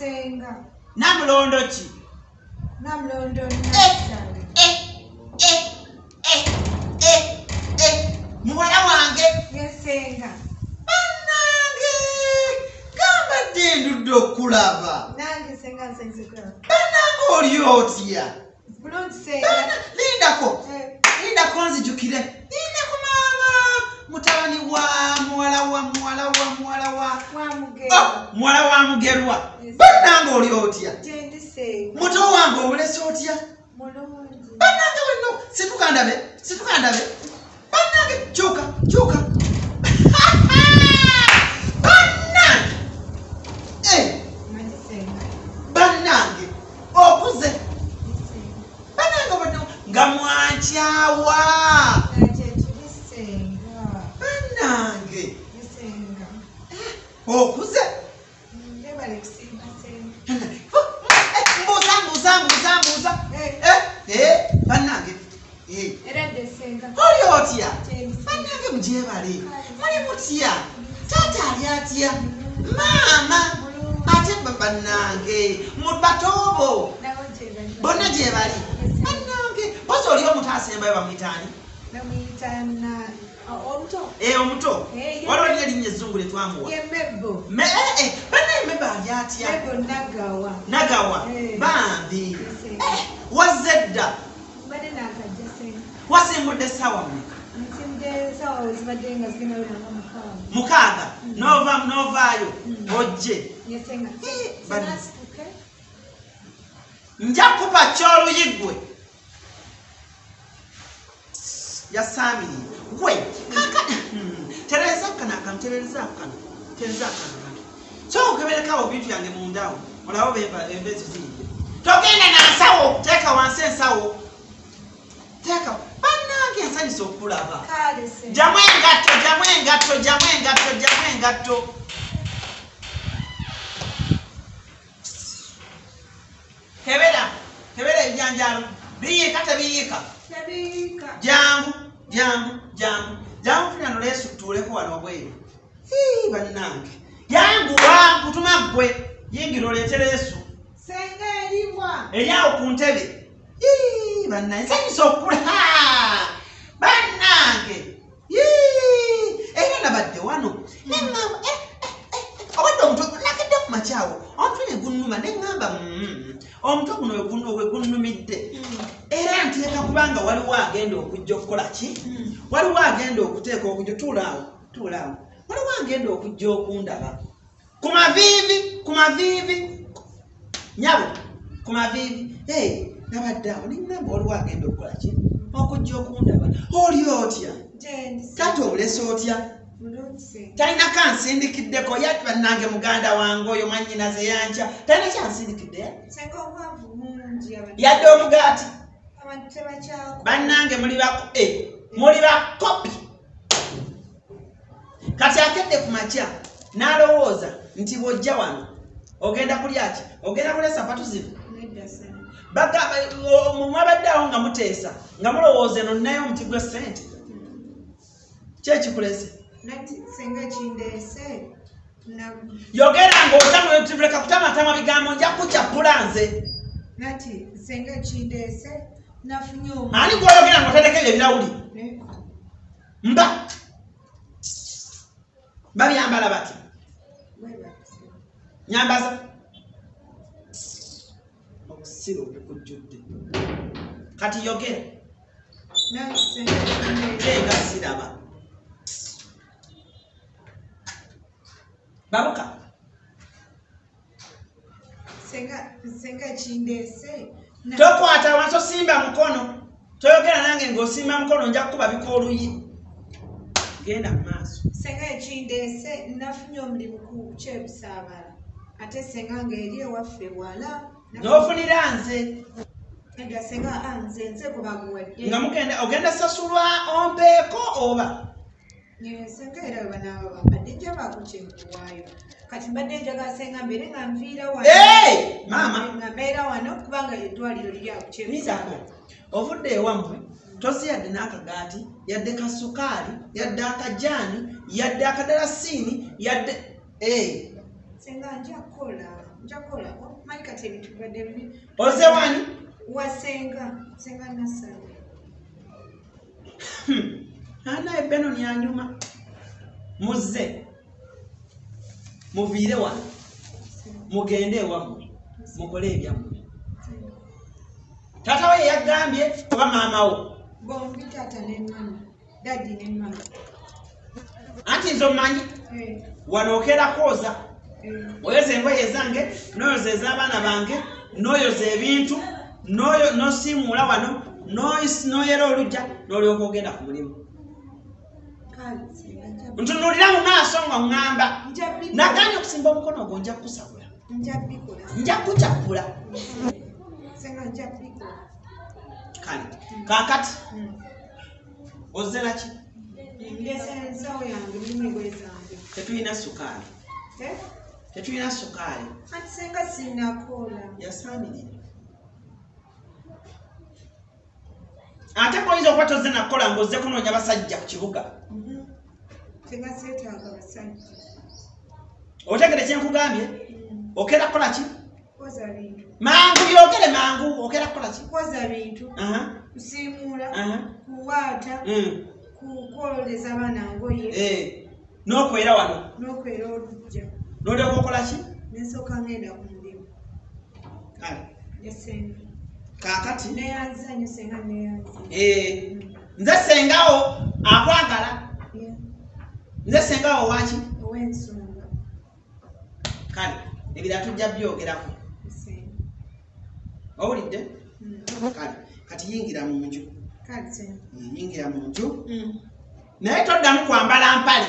Senga. Namulondo ki? Namulondo muwala wange. Yesenga. Bannange gamba dde ndudde okulaba. Nange senga nsenze kulaba. Bannange oli otya? Bulungi senga. Lindako nzijukire. Lindako maama mutabani wa muwala wa Mugerwa. Bannange oli otya? Jendi senga. Muto wange obulesi otya? Mulungi. Bannange wenno situkandabe. Bannange kyuka. Bannange okuze. Bannange bano nga mwankyawa. Bannange okuze. Mbuuza. Bannange oli otya? Bannange mugyebale. Muli mutya? Taata ali atya? Maama ate bannange mubatobo bonna gyebali. Bannange bozi oli omuntu asembayo bamuyitaani? Omuto waliwo lino erinnya ezzungu lye twamuwa. Bannange Mebbo ali atya? Nagawa bambi wazze dda wasimbudde essaawa mmeka? Mukaaga novaayo ojje. Nja kukupa ky'oluyigwe yasaamiri gwe tereza akano so okeberekawo bintu yange mundawo olawo embezi zirye togenda nansawo teeka wansi ensawo teeka. Bannange ensanyusa okulaba. Jamu engatto. Kebera ebijanjalo biyiika tebiyiika? Jangu funa noleesu tuuleko wano obweru. Bannange yanguwa kutuma ggwe yingira oleete leesu eryawo ku ntebe. Bannange nsanyusa okula. Bannange era nabadde wano neŋŋamba obadde omuntu nakedde ku makyawo omutwe ne gunnuma neŋŋamba omutwe guno we gunnumidde era nteeka kubanga waliwo agenda okujja okukola ki? Waliwo agenda okuteeka okujja tuulaawo waliwo agenda okujja okundaba ku maviivi nyabo ku maviivi. Nabadde awo neŋŋamba waliwo agenda okukola ki? Okujja okundaba. Oli otya? Kati obulesi otya? Talina kansindikiddeko bannange muganda wange oyo mwannyina ze yankya talina kyansindikidde yadde omugaati. Bannange muli bakopi. Kati akedde ku makya n'alowooza nti bw'ojja wano ogenda kulya ki? Ogenda kulya sapatu zino? Bagamba mwabaddeawo nga muteesa nga mulowooza eno nnayo omuti gwa ssente kyekikulese? Yogera ng'otamuleka kutamatama bigambo nja kukyapula nze. Ani gw'oyogera ng'oterekera ebirawuli? Mba babyambala bati nyambaza okusira okukujjudde. Kati yogera tenga siraba babuka tokwata wansi osimba mukono toyogera nange ng'osimba mukono nja kukuba bikooluyi. Genda mu maaso. Nafunye omulimu ku Kyebusaabala ate senga ng'eri ewaffe wala n'ofunira nze nze gubaguwadde nga mugenda ogenda sasulwa ompeeko oba? Senga era banaaba badde nja bakukyekuwaayo kati mbadde njagala senga mbere nga nviira wano. Maama nga mbeera wano kubanga eddwaliro liri awo Kyebusaabala. Ovudde ewammwe tosi yadde n'akagaati yadde kasukaali yadde akajaani yadde akadalasini yadde senga nja kukola njakola maika tebintu badde bibi oze wani wasenga nasale ana ebeno ni anyuma muze muviire wano mugende ewammwe mukole ebyammwe taata we yagambye oba maama wo bombi taata ne mama dadi ne mama anti nze omanyi wano okeera kwoza oyoza engoye zange noyoza ez'abaana bange noyoza ebintu nosiimuula wano noyera olujja n'olyoka ogenda ku mulimu ntunuulira mu maaso nga ŋŋamba naganya okusimba omukono ogwo nja kukusabula nja kukucakkula kale kaakati ozze naki ensawo yange mulimu engoye zange tetulina sukaali tetulina sukaali ati senga sinnakola yasaanirira ate koyinza okuba tozze nakola ng'ozze kunoonya basajja ku kibuga tebaseetaaga basajja otegere kyenkugambye okera kukola ki koza bintu mangu yogere mangu okera kukola ki koza bintu kusiimuula kuwaata kukoleza abaana ngoye n'okwera wano n'okwera olujja n'olyoka okola ki nensooka ngenda ku mulimu yasenga kaakati neyanzanyo senga neyanza nze sengawo akwagala nze sengawo waki ow'ensonga kale ebirala tujja byogerako owulidde kale kati yingira mu nju yingira mu nju naye toddamu kwambala mpale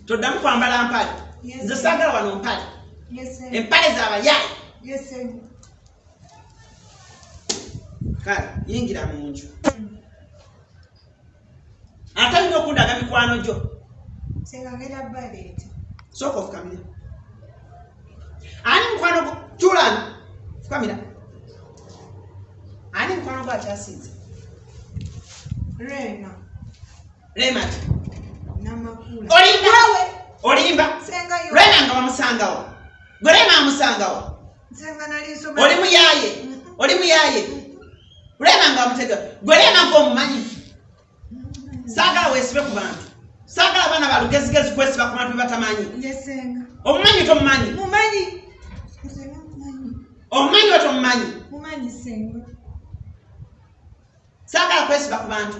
toddamu kwambala mpale nze saagala wano mpale empale z'abayaayi kale yingira mu nju ate olina okundaga mikwano gyo sooka ofukamira ani mukwano gwo kyulani fukamira ani mukwano gwo akyasinze remati olimba rema nga wamusangawa gwe rema amusangawa oli muyaye rema nga wamutega gwe rema ng'omumanyi saagala weesibe ku bantu saagala abaana balugezigezi kwesiba ku bantu bebatamanyi omumanyi tomumanyi omumanyi we tomumanyi saagala kwesiba ku bantu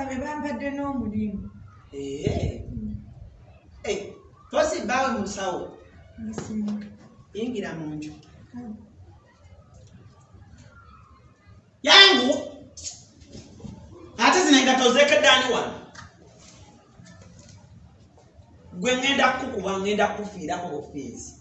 bebampadde n'omulimu tosibaawe mu nsawo yingira mu nju yangu ate zino engato zekeddaani wano gwe ŋŋenda kukuba ŋŋenda kufiirako bufiizi